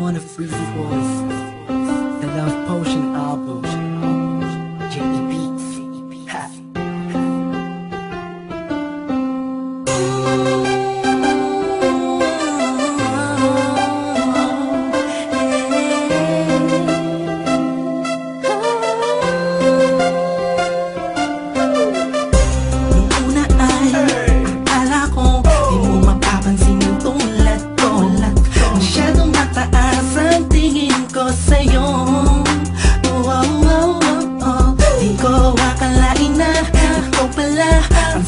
on a free voice. The Love Potion album. J.E. Beats. Ha.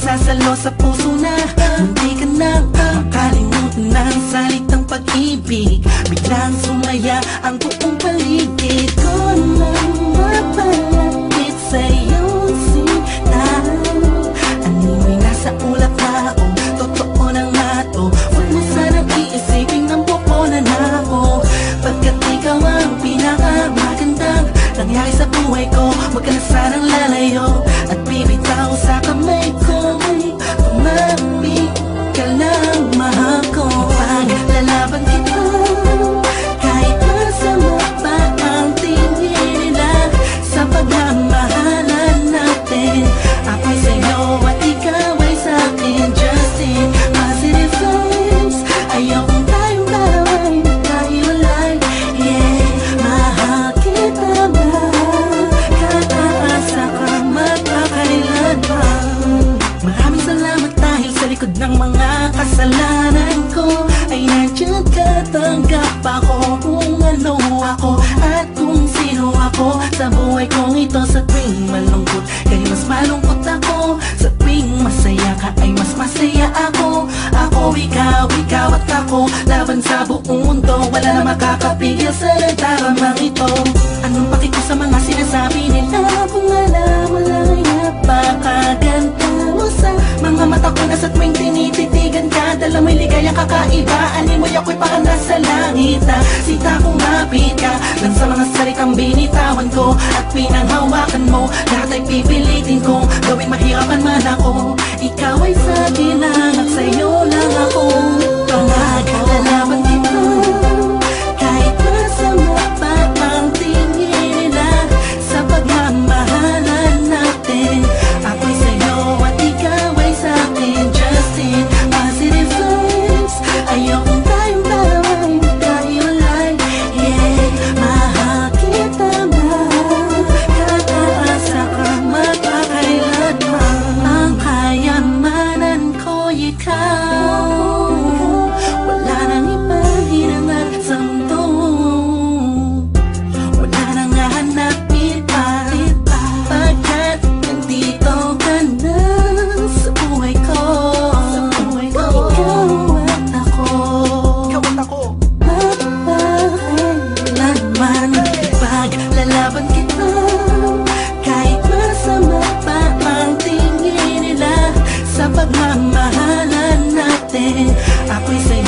Sasalo sa puso na munti ka nang makalimutan ng salitang pag-ibig. Biglang sumaya ang buong paligid ko nang mapalapit sa'yo sinta. Animoy nasa ulap na o totoo na nga to. Huwag mo sanang iisipin ng pupunan na ako, pagkat ikaw ang pinakamagandang nangyari sa buhay ko. Huwag ka na sanang lalayo at bibitaw sa kamay ko. Tumapit ka lang, mahal ko. Paglalaban kita kahit masama pa ang tingin nila sa pagmamahalan natin. Ako'y sa'yo at ikaw ay sa'kin. Just in positive vibes. Ayokong tayong dalawa'y magkahiwalay. Yeah, mahal kita ba? Kataasa ka magpakailan pa. Maraming salamat dahil sa likod ng mga kasalanan ko ay nandiyan ka, tanggap ako kung ano ako at kung sino ako sa buhay kong ito. Sa tuwing malungkot kay mas malungkot ako, sa tuwing masaya ka ay mas masaya ako. Ako, ikaw at ako, laban sa buong mundo. Wala na makakapigil sa nagdaramang ito. Anong paki ko sa mga sinasabi nila kung alam mo lang ay napakaganda mo sa mga mata ko na sa tuwing tinititigan ka. Dala mo'y ligayang kakaiba, animoy ako'y parang nasa langit na sita kung mapit ka lang sa mga salitang binitawan ko at pinanghawakan mo. Lahat ay pipilitin kong gawing mahirapan man ako. Ikaw ay sa akin lang at sa'yo lang ako. Paglalaban kita kahit masama pa ang tingin nila sa pagmamahalan natin. Ako'y sa'yo at ikaw ay sa'kin. Just in positive vibes. Ayokong tayong dalawa'y magkahiwalay. Yeah, mahal kita ba? Kataasa ka magpakailan pa. Ang kayamanan ko'y ikaw. Wala nang ibang hinangat sa mundo. Wala nang hahanapin pa, pagkat nandito ka na sa buhay ko. Ikaw at ako, mapakailanman. Paglalaban kita kahit masama pa ang tingin nila sa pagmamahalan natin. Ako'y sa'yo